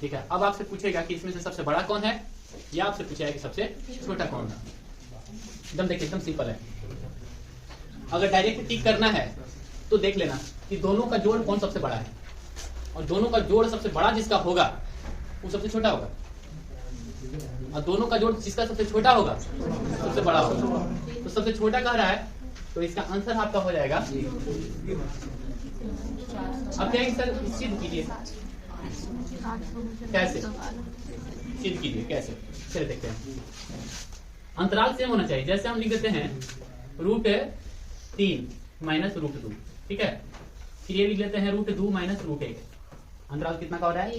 ठीक है, अब आपसे पूछेगा कि इसमें से सबसे बड़ा कौन है, या आपसे पूछेगा कि सबसे छोटा कौन है। एकदम देखिए, एकदम सिंपल है। अगर डायरेक्ट टिक करना है तो देख लेना कि दोनों का जोड़ कौन सबसे बड़ा है, और दोनों का जोड़ सबसे बड़ा जिसका होगा वो सबसे छोटा होगा, और दोनों का जोड़ जिसका सबसे छोटा होगा सबसे बड़ा होगा। तो सबसे छोटा कह रहा है, तो इसका आंसर आपका हो जाएगा। अब क्या सर सिद्ध कीजिए, कैसे सिद्ध कीजिए, कैसे, चलिए देखते हैं। अंतराल सेम होना चाहिए। जैसे हम लिख देते हैं √3 माइनस √2, ठीक है। फिर ये लिख लेते हैं √2 माइनस √1। अंतराल कितना का हो रहा है?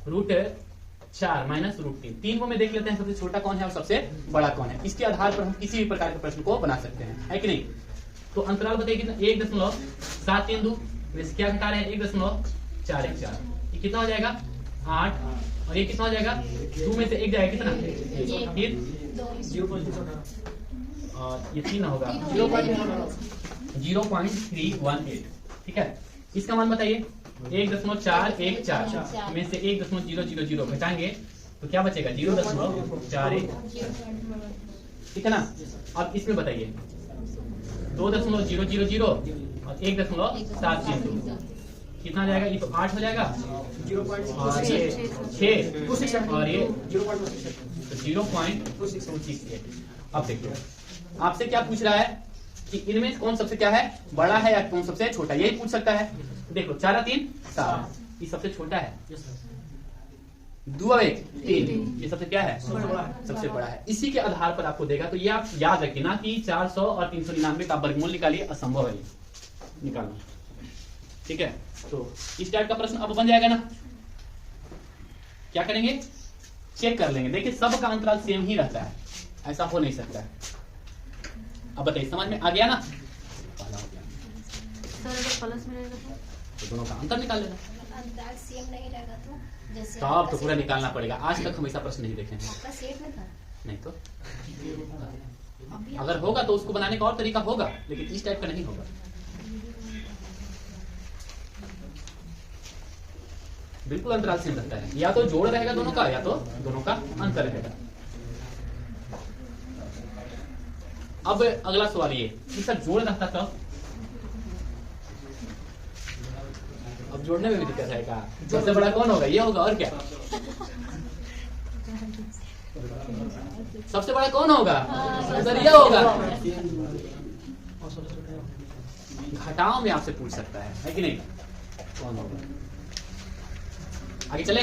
√4 माइनस √3। तीन को में देख लेते हैं सबसे छोटा कौन है और सबसे बड़ा कौन है। इसके आधार पर हम किसी भी प्रकार के प्रश्न को बना सकते हैं, है कि नहीं। तो अंतराल बताइए कितना, 1.732, क्या घटा रहे हैं 1.414। ये कितना हो जाएगा 8, और ये कितना हो जाएगा 2 में से 1 जाएगा कितना, फिर और ये 3 होगा 0.318, ठीक है। इसका मान बताइए 1.414 में से 1.000 घटाएंगे तो क्या बचेगा 0.41, ठीक है ना। अब इसमें बताइए 2.000 और 1.732 कितना आ जाएगा, ये तो 8 हो जाएगा, और ये 6 और ये 0.268। अब देखिए आपसे क्या पूछ रहा है कि इनमें कौन सबसे क्या है बड़ा है या कौन सबसे छोटा, यही पूछ सकता है। देखो 4 3 7, ये सबसे छोटा है, 2 1 3, ये सबसे क्या है सबसे बड़ा है। इसी के आधार पर आपको देगा। तो ये आप याद रखिए ना कि 400 और 399 का वर्गमूल निकालिए, असंभव है निकालना, ठीक है। तो इस टाइप का प्रश्न अब बन जाएगा ना। क्या करेंगे, चेक कर लेंगे। देखिए सबका अंतराल सेम ही रहता है, ऐसा हो नहीं सकता है। अब बताइए समझ में आ गया ना। पहला हो गया सर, अगर प्लस में रहेगा तो दोनों का अंतर निकाल लेना। अंतराल सेम नहीं रहेगा तो जैसे तो अब तो पूरा निकालना पड़ेगा। आज तक हम ऐसा प्रश्न नहीं देखे हैं। आपका सेट में था नहीं तो अगर होगा तो उसको बनाने का और तरीका होगा, लेकिन इस टाइप का नहीं होगा। बिल्कुल अंतराल सेम रहता है, या तो जोड़ रहेगा दोनों का या तो दोनों का अंतर रहेगा। अब अगला सवाल ये कि सर जोड़ रहता तो अब जोड़ने में भी दिक्कत है क्या, सबसे बड़ा कौन होगा, ये होगा और क्या, सबसे बड़ा कौन होगा सर, ये होगा। घटाओ में आपसे पूछ सकता है कि नहीं, कौन होगा। आगे चले।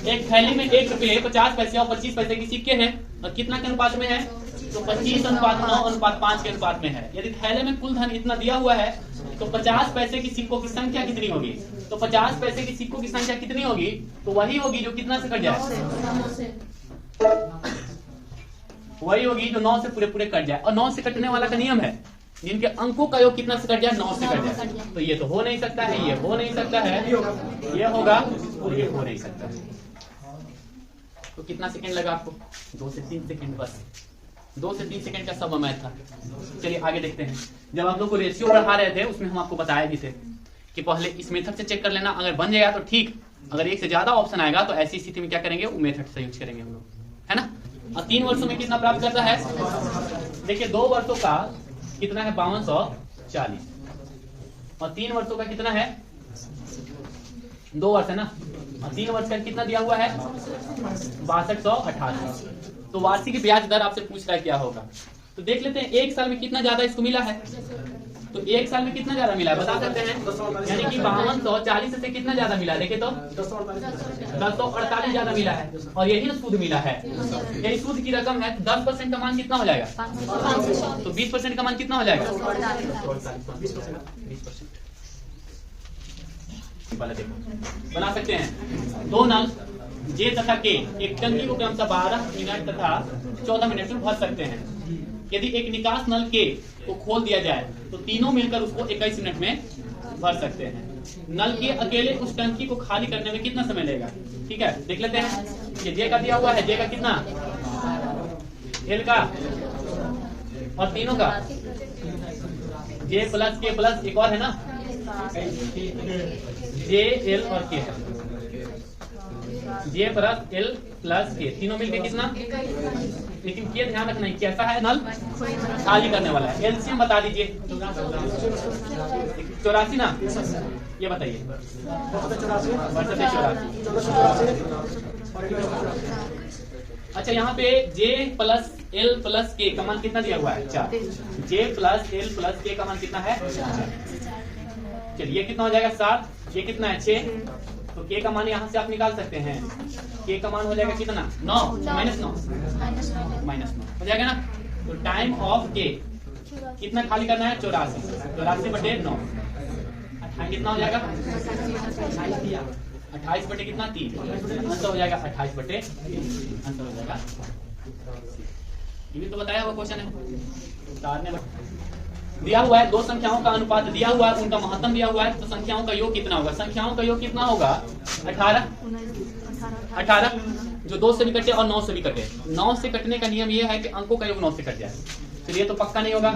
एक थैली में 1 रुपये 50 पैसे और 25 पैसे की सिक्के हैं, और कितना के अनुपात में है, तो 25:9:5 के अनुपात में है। यदि थैले में कुल धन इतना दिया हुआ है तो 50 पैसे की सिक्कों की संख्या कितनी होगी, तो 50 पैसे की सिक्कों की संख्या कितनी होगी, तो वही होगी जो कितना से कट जाए, वही होगी जो 9 से पूरे पूरे कट जाए। और 9 से कटने वाला का नियम है, जिनके अंकों का योग कितना से कट जाए, 9 से कट जाए। तो ये तो हो नहीं सकता है, ये हो नहीं सकता है, ये होगा और ये हो नहीं सकता है। तो कितना सेकंड लगा आपको, 2 से 3 सेकंड, बस 2 से 3 सेकंड का सब मैथ था। चलिए आगे देखते हैं। जब आप लोग को रेशियो बढ़ा रहे थे उसमें हम आपको बताया भी थे कि पहले इस मेथड से चेक कर लेना, अगर बन जाएगा तो ठीक, अगर एक से ज्यादा ऑप्शन आएगा तो ऐसी स्थिति में क्या करेंगे, वो मेथड से यूज करेंगे हम लोग, है ना। और 3 वर्षों में कितना प्राप्त करता है, देखिए 2 वर्षों का कितना है 5240, और 3 वर्षों का कितना है 2 वर्ष है ना, और 3 वर्ष का कितना दिया हुआ है 6288। तो वार्षिक ब्याज दर आपसे पूछ रहा है क्या होगा। तो देख लेते हैं 1 साल में कितना ज्यादा इसको मिला है, तो 1 साल में कितना ज्यादा मिला है बता सकते हैं, यानी कि 5240 से कितना ज्यादा मिला है, देखे तो 1048 ज्यादा मिला है, और यही ना शुद्ध मिला है, यही शुद्ध की रकम है। तो 10% का मान कितना हो जाएगा, तो 20% का मान कितना हो जाएगा, 20%। देखो बना सकते हैं। 2 नल जे तथा के एक टंकी को क्रमशः 12 मिनट तथा 14 मिनट में भर सकते हैं। यदि एक निकास नल के को खोल दिया जाए तो तीनों मिलकर उसको 21 मिनट में भर सकते हैं। नल के अकेले उस टंकी को खाली करने में कितना समय लगेगा, ठीक है देख लेते हैं। ये जे का दिया हुआ है, जे का कितना, एल का, और तीनों का जे प्लस के प्लस एक और है ना, जे एल और के है, जे प्लस एल प्लस के, तीनों मिलके कितना, लेकिन के ध्यान रखना है कैसा है, नल खाली करने वाला है। एलसीएम बता दीजिए, 84 ना, ये बताइए 84। अच्छा यहाँ पे जे प्लस एल प्लस के का मान कितना दिया हुआ है, 4। जे प्लस एल प्लस के का मान कितना है, 4। चलिए कितना हो जाएगा 7, ये कितना है 6, तो के का मान यहाँ से आप निकाल सकते हैं। के का मान हो जाएगा कितना, 9 -9 हो जाएगा ना। तो टाइम ऑफ के कितना खाली करना है, 84/9, कितना हो जाएगा 28 बटे कितना 3, आंसर हो जाएगा 28/3, आंसर हो जाएगा। ये भी तो बताया हुआ क्वेश्चन है। दिया हुआ है दो संख्याओं का अनुपात दिया हुआ है, उनका महत्तम दिया हुआ है, तो संख्याओं का योग कितना होगा, संख्याओं का योग कितना होगा 18, जो 2 से भी कटे और 9 से भी कटे। 9 से कटने का नियम ये है कि अंकों का योग 9 से कट जाए। तो ये तो पक्का नहीं होगा,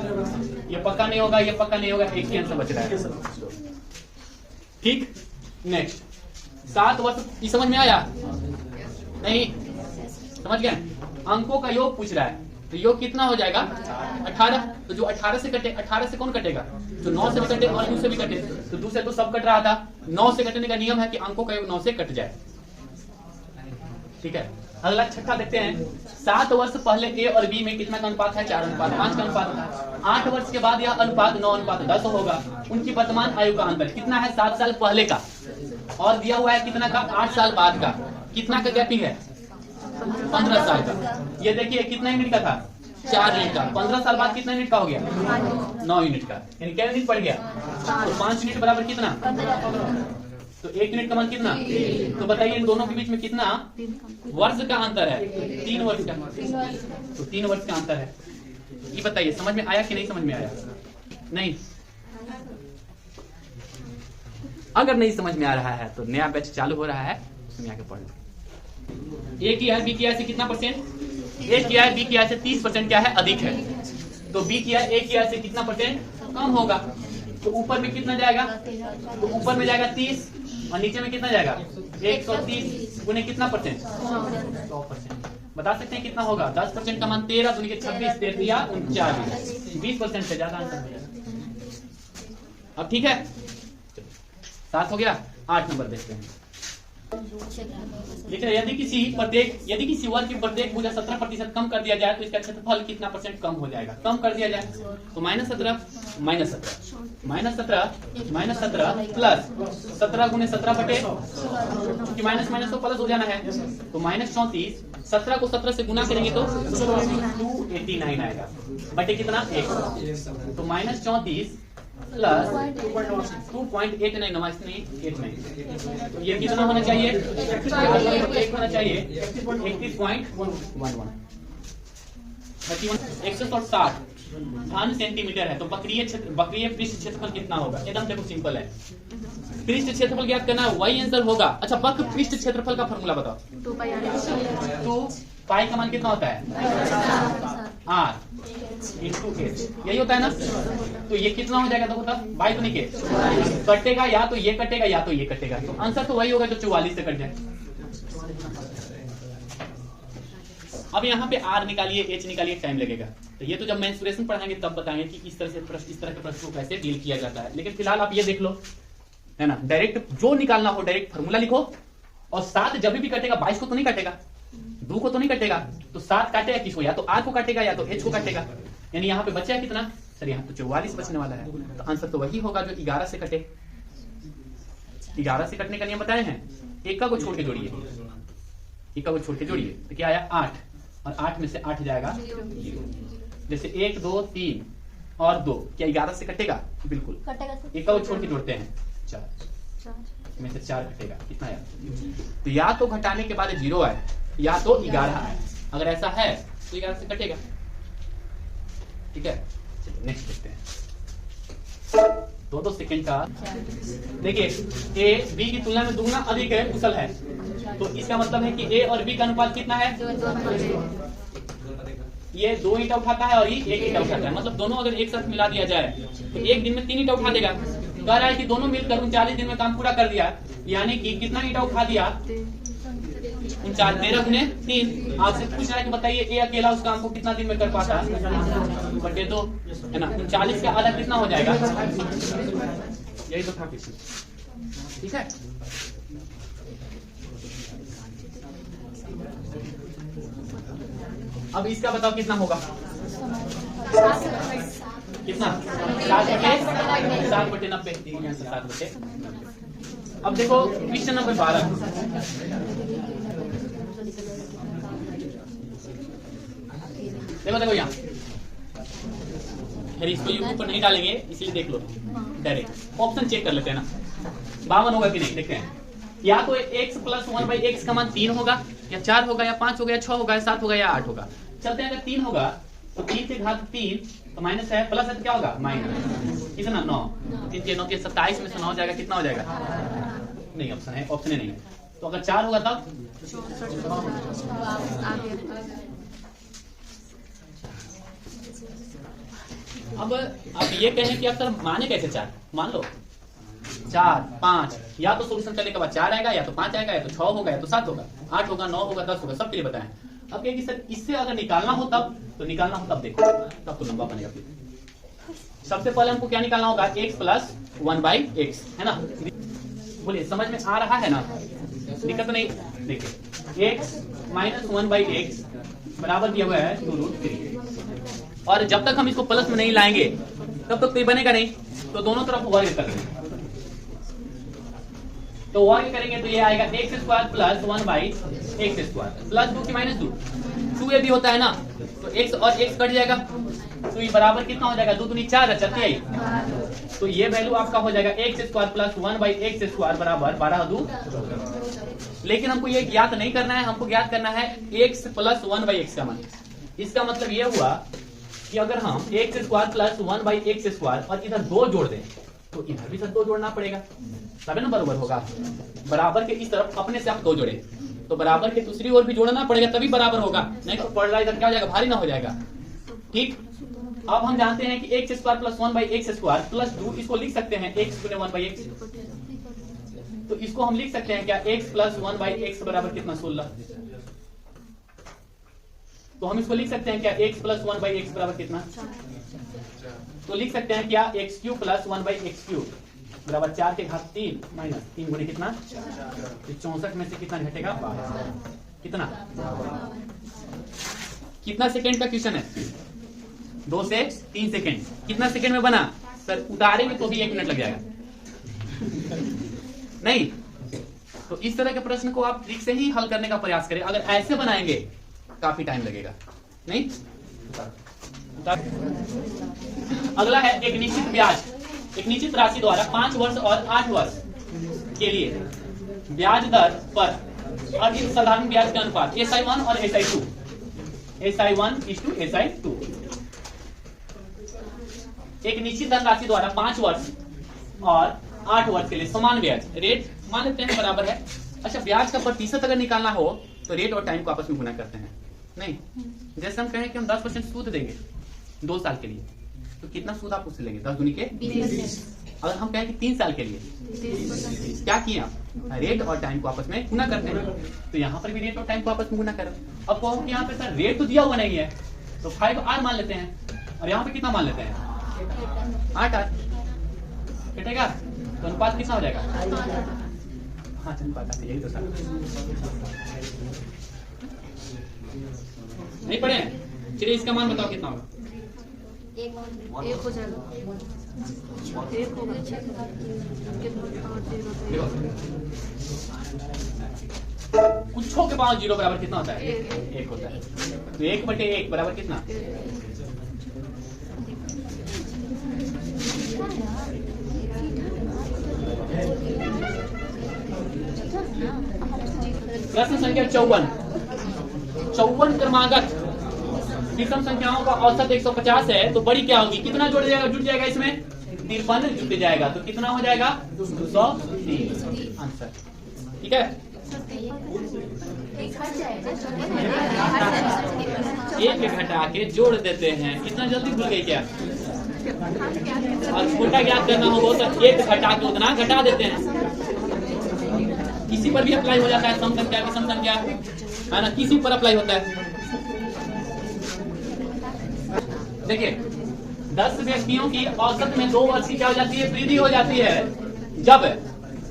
ये पक्का नहीं होगा, ये पक्का नहीं होगा, एक ही आंसर बच रहा है। ठीक, नेक्स्ट 7 वर्ष, ये समझ में आया नहीं, समझ गए। अंकों का योग पूछ रहा है, तो योग कितना हो जाएगा 18। तो जो 18 से कटे, 18 से कौन कटेगा, जो 9 से भी कटे और 2 से भी कटे। तो 2 से तो सब कट रहा था, 9 से कटने का नियम है कि अंकों का योग 9 से कट जाए। ठीक है, अगला छठा देखते हैं। 7 वर्ष पहले ए और बी में कितना का अनुपात है, 4:5 का अनुपात है। 8 वर्ष के बाद यह अनुपात 9:10 होगा। उनकी वर्तमान आयु का अंतर कितना है, 7 साल पहले का, और दिया हुआ है कितना का, 8 साल बाद का। कितना का गैपिंग है, 15 साल का। ये देखिए कितना यूनिट का था, 4 यूनिट का। 15 साल बाद कितना यूनिट का हो गया, 9 यूनिट का, यानी क्या यूनिट पड़ गया। तो 5 यूनिट बराबर कितना, तो 1 यूनिट का मान कितना। तो बताइए इन दोनों के बीच में कितना वर्ष का अंतर है, 3 वर्ष का। तो 3 वर्ष का अंतर है। ये बताइए समझ में आया कि नहीं समझ में आया, नहीं। अगर नहीं समझ में आ रहा है तो नया बैच चालू हो रहा है, उसमें आके पढ़ लो। ए की आय बी की आय से कितना परसेंट, ए की आय बी की आय से 30% क्या है, अधिक है। तो बी की आय ए की आय से कितना परसेंट कम होगा। तो ऊपर में कितना जाएगा, तो ऊपर में जाएगा 30 और नीचे में कितना जाएगा 130 गुने कितना परसेंट, 100%। बता सकते हैं कितना होगा, 10% का मान 13 गुने 26, 13 39, 20% से ज्यादा आंसर हो जाएगा। अब ठीक है, 7 हो गया। 8 नंबर देखते हैं। देखिए यदि किसी वर्ग की प्रत्येक भुजा 17% कम कर दिया जाए तो इसका क्षेत्रफल कितना परसेंट कम हो जाएगा। कम कर दिया जाए तो -17 प्लस 17 गुने 17 बटे, क्योंकि माइनस माइनस तो प्लस हो जाना है, तो -34। 17 को 17 से गुना करेंगे तो 289 आएगा, बटे कितना 1। तो -34 प्लस 2.89, तो ये कितना होना चाहिए, 1 होना चाहिए 31.11। 160 घन सेंटीमीटर है। तो बक्रीय पृष्ठ क्षेत्रफल कितना होगा, एकदम देखो सिंपल है। पृष्ठ क्षेत्रफल ज्ञात करना है, वही आंसर होगा। अच्छा वक्र पृष्ठ क्षेत्रफल का फॉर्मूला बताओ। 2 पाई का मान कितना होता है, r इंटू h, यही होता है ना। तो ये कितना हो जाएगा, देखो तब बाई तो नहीं के कटेगा, या तो ये कटेगा या तो ये कटेगा। तो आंसर तो वही होगा जो 44 से कट जाए। अब यहाँ पे r निकालिए, h निकालिए, टाइम लगेगा। तो ये तो जब मेंसुरेशन पढ़ाएंगे तब बताएंगे कि इस तरह के प्रश्न को कैसे डील किया जाता है। लेकिन फिलहाल आप ये देख लो, है ना, डायरेक्ट जो निकालना हो डायरेक्ट फॉर्मूला लिखो। और 7 जब भी कटेगा 22 को तो नहीं कटेगा, 2 को तो नहीं कटेगा, तो 7 काटेगा किसको, या तो r को काटेगा या तो h को काटेगा। यानी यहाँ पे बचा कितना, सर यहाँ तो 44 बचने वाला है। तो आंसर तो वही होगा जो 11 से कटे। 11 से कटने का नियम बताए हैं, 1 को छोड़ के जोड़िए, 1 को छोड़ के जोड़िए तो क्या आया 8, और 8 में से 8 जाएगा 0। जैसे 1 2 3 और 2, क्या 11 से कटेगा, बिल्कुल। 1 को छोड़ के जोड़ते हैं 4 में से 4 कटेगा, कितना आया। तो या तो घटाने के बाद 0 आए या तो 11 आए। अगर ऐसा है तो 11 से कटेगा। ठीक है, चलिए नेक्स्ट देखते हैं। 2 सेकंड का देखिए, ए बी की तुलना में दुगना अधिक है, कुशल है। तो इसका मतलब है कि ए और बी का अनुपात कितना है, ये 2 ईंटा उठाता है और ये 1 ईंटा उठाता है। मतलब दोनों अगर एक साथ मिला दिया जाए तो एक दिन में 3 ईंटा उठा देगा। कह रहा है कि दोनों मिलकर 39 दिन में काम पूरा कर दिया, यानी कि कितना ईटा उठा दिया? 13 गुने 3। आपसे पूछ रहा है कि बताइए ये अकेला उस काम को कितना दिन में कर पाता? बटे 2 है ना। 39 का आधा कितना हो जाएगा? यही तो था क्वेश्चन, ठीक है। अब इसका बताओ कितना होगा? कितना? 7/90। 7/। अब देखो क्वेश्चन नंबर 12। देखो यहाँ फिर इसको यूट्यूब पर नहीं डालेंगे इसलिए देख लो डायरेक्ट। ऑप्शन चेक कर लेते हैं ना, 52 होगा कि नहीं देखते हैं। या तो x + 1/x का मान 3 होगा, या 4 होगा, या 5 होगा, या 6 होगा, या 7 होगा, या 8 होगा। चलते हैं, अगर 3 होगा तो 3 से घात 3 तो माइनस है, प्लस है तो क्या होगा? माइनस। कितना? 9। 3 के 9 के 27 में से 9 हो जाएगा, कितना हो जाएगा? नहीं ऑप्शन है, ऑप्शन नहीं है। तो अगर 4 होगा तब अब आप ये कहें कि अब सर माने कैसे 4? मान लो 4, 5, या तो सोल्यूशन करने के बाद 4 आएगा, या तो 5 आएगा, या तो 6 होगा, या तो 7 होगा, 8 होगा, 9 होगा, 10 होगा, सबके लिए बताएं। अब कहें कि सर इससे अगर निकालना हो तब, तो निकालना हो तब देखो, तब तो लंबा बनेगा। सबसे पहले हमको क्या निकालना होगा? x + 1/x, है ना। बोलिए समझ में आ रहा है ना? दिक्कत नहीं? देखिए x - 1/x बराबर दिया हुआ है 2√3, और जब तक हम इसको प्लस में नहीं लाएंगे तब तक कोई बनेगा नहीं। तो दोनों तरफ वर्ग कर लेंगे, तो वर्ग करेंगे तो ये आएगा x² + 1/x² प्लस 2 की -2। 2a भी होता है ना, तो x और x कट जाएगा, तो ये बराबर कितना हो जाएगा? 2 दूनी 4 चौथाई। तो ये वैल्यू आपका हो जाएगा x² + 1/x² बराबर 12×2। लेकिन हमको ये ज्ञात नहीं करना है, हमको ज्ञात करना है x + 1/x का मान। इसका मतलब ये हुआ कि अगर हम x² + 1/x² और इधर 2 जोड़ दें तो इधर भी सर 2 जोड़ना पड़ेगा, तभी ना बराबर होगा। बराबर के इस तरफ अपने से आप 2 जोड़े तो बराबर के दूसरी ओर भी जोड़ना पड़ेगा, तभी बराबर होगा, नहीं तो पड़ रहा इधर क्या हो जाएगा? भारी ना हो जाएगा। ठीक, अब हम जानते हैं कि x² + 1/x² प्लस 2 इसको लिख सकते हैं x × 1/x। तो इसको हम लिख सकते हैं क्या? x + 1/x बराबर कितना? 16। तो हम इसको लिख सकते हैं क्या? x + 1/x बराबर कितना? तो लिख सकते हैं क्या? x³ + 1/x³ बराबर 4 के घात 3 माइनस 3 गुणे कितना? 64 में से कितना घटेगा? 12। कितना? कितना सेकंड का क्वेश्चन है? 2 से 3 सेकंड। कितना सेकंड में बना? सर उतारेंगे तो भी 1 मिनट लग जाएगा। नहीं, तो इस तरह के प्रश्न को आप ट्रिक से ही हल करने का प्रयास करें। अगर ऐसे बनाएंगे काफी टाइम लगेगा। नहीं, अगला है एक निश्चित ब्याज, एक निश्चित राशि द्वारा 5 वर्ष और 8 वर्ष के लिए ब्याज दर पर अर्जित साधारण ब्याज का अनुपात SI1 और SI2, SI1:SI2। एक निश्चित धनराशि द्वारा 5 वर्ष और 8 वर्ष के लिए समान ब्याज रेट मान लेते हैं बराबर है। अच्छा, ब्याज का प्रतिशत अगर निकालना हो तो रेट और टाइम को आपस में गुना करते हैं। नहीं, जैसे हम कहें कि हम 10% सूद देंगे 2 साल के लिए, तो कितना सूद आप उससे लेंगे? 10 दूनी के 20। अगर हम कहें कि 3 साल के लिए, क्या किए आप? रेट और टाइम को आपस में गुना करते हैं। तो यहाँ पर भी रेट और टाइम को आपस में गुना करें। अब कहो कि यहाँ पे सर रेट तो दिया हुआ नहीं है, तो 5R मान लेते हैं, और यहाँ पे कितना मान लेते हैं? 8R कटेगा, तो अनुपात कितना हो जाएगा? हाँ, अनुपात यही तो सर नहीं पढ़े। चलिए इसका मान बताओ कितना होगा? 1 हो जाएगा, 1 होगा। कुछों के पास 0 बराबर कितना होता है? 1 होता है। तो 1/1 बराबर कितना? प्रश्न संख्या 54 क्रमागत विषम संख्याओं का औसत 150 है, तो बड़ी क्या होगी? कितना जुड़ जाएगा इसमें? 53 जुट जाएगा, तो कितना हो जाएगा? 203 आंसर। ठीक है, एक घटा के जोड़ देते हैं। इतना जल्दी भूल गए क्या? और छोटा ज्ञात करना हो तो एक घटा के उतना घटा देते हैं। किसी पर भी अप्लाई हो जाता है, सम संख्या विषम संख्या है ना, किसी पर अप्लाई होता है। देखिए 10 व्यक्तियों की औसत में 2 वर्ष की क्या हो जाती है, वृद्धि हो जाती है जब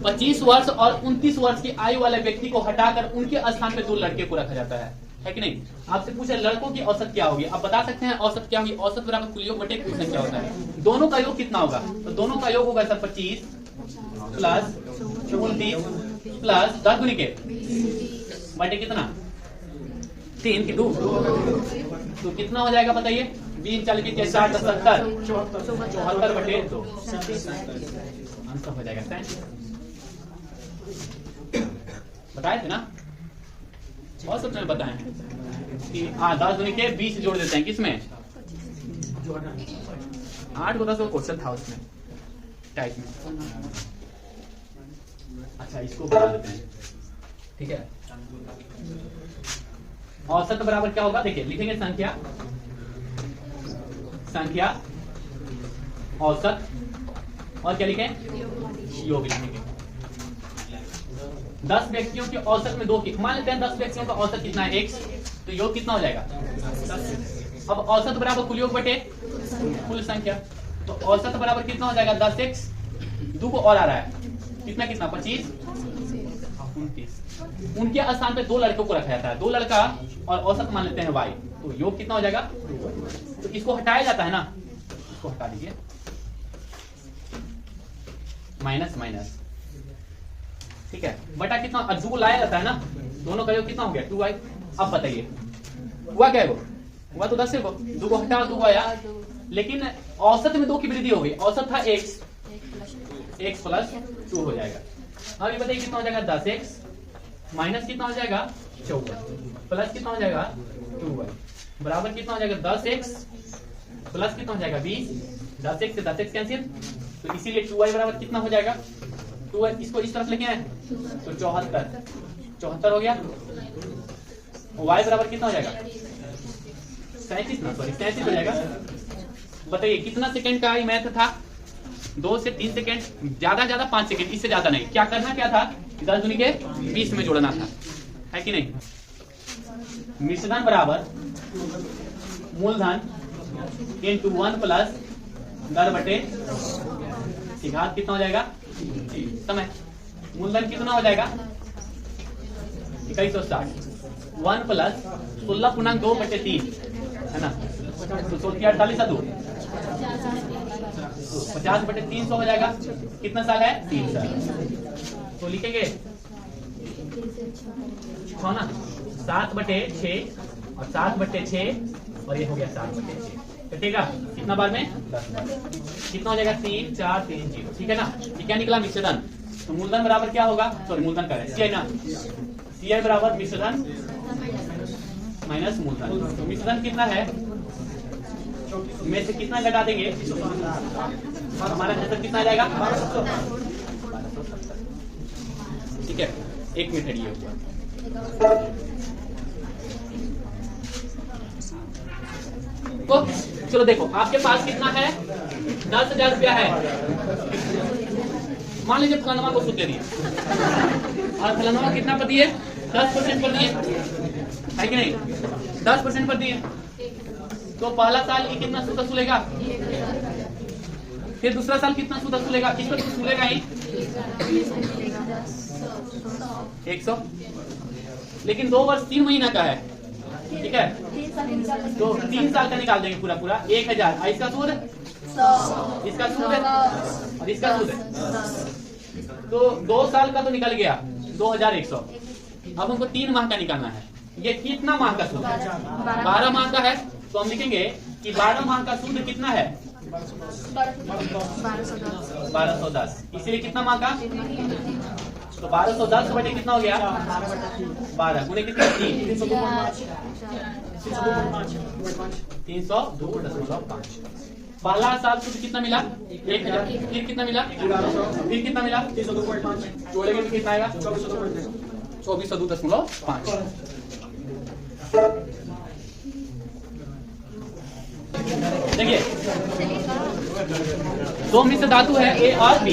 25 वर्ष और 29 वर्ष की आयु वाले व्यक्ति को हटाकर उनके स्थान पे 2 लड़के को रखा जाता है कि नहीं। आपसे पूछे लड़कों की औसत क्या होगी, आप बता सकते हैं औसत क्या होगी। औसत बराबर कुल योग बटे कुल संख्या होता है। दोनों का योग कितना होगा, तो दोनों का योग होगा सर 25 प्लस 29 प्लस 10 गुनी के बटे कितना 3 की 2 तो कितना हो जाएगा बताइए। 20 40 की 60 70 74 बटे 2 आंसर हो जाएगा। बताए थे ना, बहुत सब बताए हैं कि 10 गुनी के 20 जोड़ देते हैं किसमें 8 को 10 को क्वेश्चन था उसमें टाइप में। अच्छा इसको बता देते हैं, ठीक है। औसत बराबर क्या होगा, देखिए लिखेंगे संख्या औसत और क्या लिखें योग लिखेंगे। 10 व्यक्तियों की औसत में 2 की, मान लेते हैं 10 व्यक्तियों का औसत कितना है x, तो योग कितना हो जाएगा 10। अब औसत बराबर कुल योग बटे कुल संख्या, तो औसत बराबर कितना हो जाएगा 10x 2 को और आ रहा है कितना 25 29। उनके स्थान पे 2 लड़कों को रखा जाता है, 2 लड़का और औसत मान लेते हैं y, तो योग कितना हो जाएगा। तो इसको हटाया जाता है ना, इसको हटा दीजिए माइनस माइनस, ठीक है बटा कितना 2 को लाया जाता है ना, दोनों का योग कितना हो गया 2y। अब बताइए हुआ क्या है, वो हुआ तो 10 है, वो 2 को हटा 2 आया, लेकिन औसत में 2 की वृद्धि हो गई। औसत था x प्लस 2 हो जाएगा। अब ये बताइए कितना हो जाएगा 10x माइनस कितना हो जाएगा 14 प्लस कितना हो जाएगा 2y बराबर कितना हो जाएगा 10x प्लस कितना हो जाएगा 20। 10x से 10x कैंसिल, तो इसीलिए 2y बराबर कितना हो जाएगा 2y। इसको इस तरफ लेके आए तो 74 हो गया। y बराबर कितना हो जाएगा 37 हो जाएगा। बताइए कितना सेकंड का मैथ था, 2 से 3 सेकंड, ज्यादा 5 सेकंड, इससे ज्यादा नहीं। क्या करना क्या था 10 गुनी के 20 में जोड़ना था, है कि नहीं। मिश्रण बराबर मूलधन इंटू 1 प्लस 10 बटे घात कितना हो जाएगा समय। मूलधन कितना हो जाएगा 2160 1 प्लस 16.2 बटे 3 है ना, तो 48 2 50 बटे 300 हो जाएगा। कितना साल है 3 साल, तो लिखेंगे ना 7 बटे 6 और 7 बटे 6 और ये हो गया 7 बटे 6 कटेगा कितना बार में 10 बार। कितना हो जाएगा 3 4 3 0, ठीक है ना। ये क्या निकला मिश्रण, तो मूलधन बराबर क्या होगा, सॉरी मूलधन का है CI ना, CI बराबर मिश्रण माइनस मूलधन। तो मिश्रण कितना है में से कितना घटा देंगे, हमारा आंसर कितना आ जाएगा 1270, ठीक है। 1 मिनट है तो चलो देखो आपके पास कितना है 10,000 रुपया है। मान लीजिए फलानुमा को सूद दे दिए और फलानुमा कितना पर दिए 10% पर दिए, है कि नहीं 10% पर दिए, तो पहला साल ये कितना सूद वसूलेगा, फिर दूसरा साल कितना सूद वसूलेगा, इस पर वसूलेगा ही 100, लेकिन 2 वर्ष 3 महीना का है, ठीक है। तो 3 साल का निकाल देंगे पूरा 1000, इसका सूद 100, इसका सूद है और इसका सूद है, तो 2 साल का तो निकल गया 2100। अब हमको 3 माह का निकालना है। ये कितना माह का सूद है 12 माह का है, तो हम लिखेंगे कि 12 माह का सूद कितना है 1210, इसीलिए कितना माह का, तो 1210 बटे कितना हो गया 12 गुणे कितना 302.5। पहला साल सूद कितना मिला 1000, फिर कितना मिला, फिर कितना मिला, जोड़ेंगे तो कितना आएगा 2402.5। देखिए दो मिश्र धातु है ए और बी,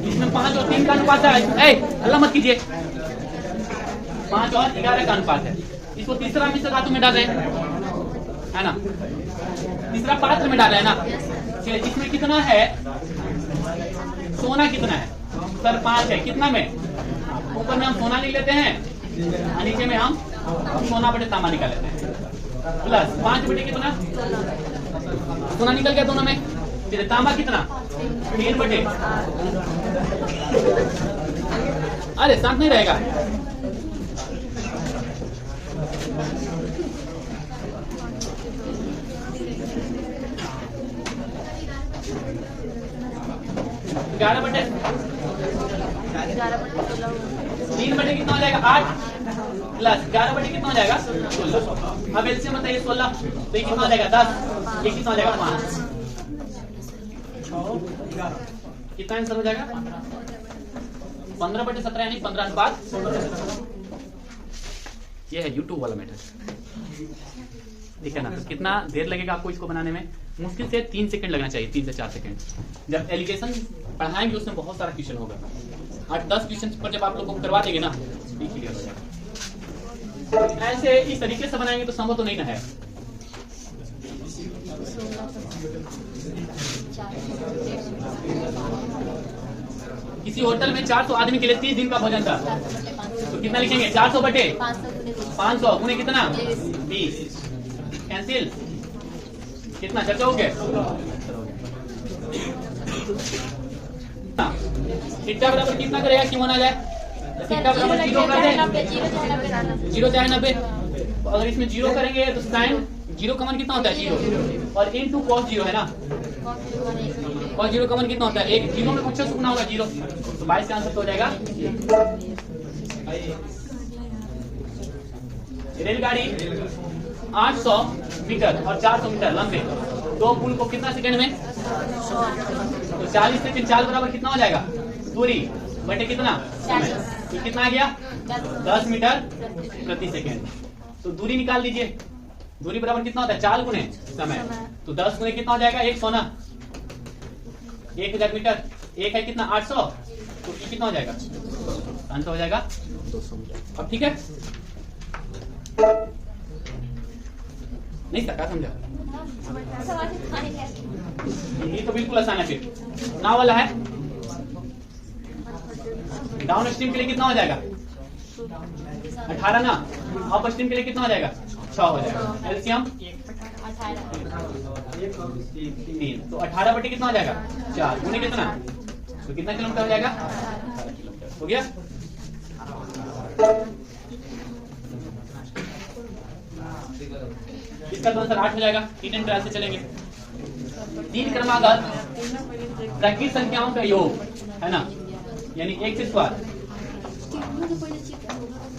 इसमें 5 और 3 का अनुपात है। अल्लाह मत कीजिए, 5 और 11 का अनुपात है। इसको तीसरा मिश्र धातु में डाल रहे हैं, है ना, तीसरा पात्र में डाल रहे हैं ना। चलिए, इसमें कितना है, सोना कितना है सर? 5 है। कितना में? ऊपर में हम सोना लिख लेते हैं, नीचे में हम सोना बटे तांबा निकाल लेते हैं, प्लस 5 बटे कितना, सोना निकल गया दोनों में। फिर तांबा कितना, 3 बटे, अरे साथ नहीं रहेगा, ग्यारह बटे 3 बटे कितना हो जाएगा, 8 प्लस 11 बटे कितना हो जाएगा, 16। अब एलसीएम बताइए, 16 तो ये कितना हो जाएगा, 10, ये कितना हो जाएगा, 5। कितना आंसर हो जाएगा, 15 बटे 17 यानी 15 अनुपात। ये है यूट्यूब वाला मेथड, ठीक है ना। तो कितना देर लगेगा आपको इसको बनाने में? मुश्किल से 3 सेकंड लगना चाहिए, 3 से 4 सेकंड। जब एलिगेशन पढ़ाएंगे उसमें बहुत सारा क्वेश्चन होगा, 8-10 क्वेश्चन पर जब आप लोगों को करवा देंगे ना, ये क्लियर हो जाएगा। ऐसे इस तरीके से बनाएंगे तो संभव तो नहीं ना है। किसी होटल में 400 आदमी के लिए 30 दिन का भोजन था, तो कितना लिखेंगे, 400 बटे 500 गुणे कितना, 20। कैंसिल, कितना चर्चा हो गया? थीटा बराबर कितना करेगा, क्यों ना जाए, थीटा बराबर 0 कर दे, 0 चाहे 90। तो अगर इसमें 0 करेंगे तो साइन 0 का मान कितना होता है, 0, और इनटू कॉस 0 है ना, कॉस 0 का मान कितना होता है, 1। 0 में कुछ गुना होगा 0, तो 22 का आंसर तो हो जाएगा। रेलगाड़ी 800 मीटर और 400 मीटर लंबे दो पुल को कितना सेकंड में, तो 40 सेकंड। चाल बराबर कितना हो जाएगा, दूरी बटे कितना, तो कितना आ गया, 10 मीटर प्रति सेकंड। तो दूरी निकाल दीजिए, दूरी बराबर कितना होता है, 4 गुने समय, तो 10 गुने कितना हो जाएगा, 100 ना, 1000 मीटर, एक है कितना 800, तो ये कितना हो जाएगा, आंसर हो जाएगा 200। अब ठीक है, नहीं सका समझा, ये तो बिल्कुल आसान है। फिर ना वाला है, डाउन स्ट्रीम के लिए कितना हो जाएगा, 18 ना, अप स्ट्रीम के लिए कितना हो जाएगा, 6 हो जाएगा। एलसीएम 3, तो 18 बटे कितना हो जाएगा, 4 गुने कितना, तो कितना किलोमीटर हो जाएगा, हो गया। इसका तो आंसर 8 हो जाएगा। हीट एंड ट्रायल से चलेंगे। 3 क्रमागत प्राकृतिक संख्याओं का योग है ना, यानी x square,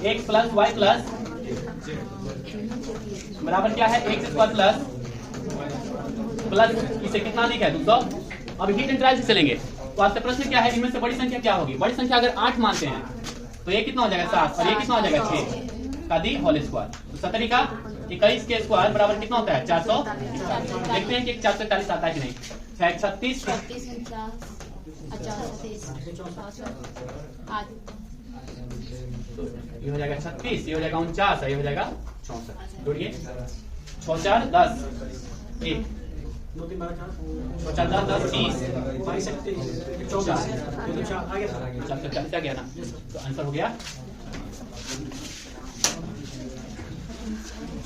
x plus y plus बराबर क्या है, x स्क्वायर प्लस इसे कितना लिखा है, 200। अब हीट एंड ट्रायल से चलेंगे, तो आपसे प्रश्न क्या है, इनमें से बड़ी संख्या क्या होगी। बड़ी संख्या अगर 8 मानते हैं तो ये कितना हो जाएगा, 7, और ये कितना हो जाएगा, 6 का दी होल स्क्वायर। तो 17 का 21 के स्क्वायर बराबर कितना होता है, 400। देखते हैं कि 441 आता है कि नहीं। 36 ये हो जाएगा 36, ये हो जाएगा 49, ये हो जाएगा 64। जोड़िए 6 4 10 1 2 3 4 10 10 30 440 आ गया ना, तो आंसर हो गया।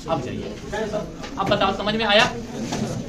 अब जाइए, अब बताओ समझ में आया।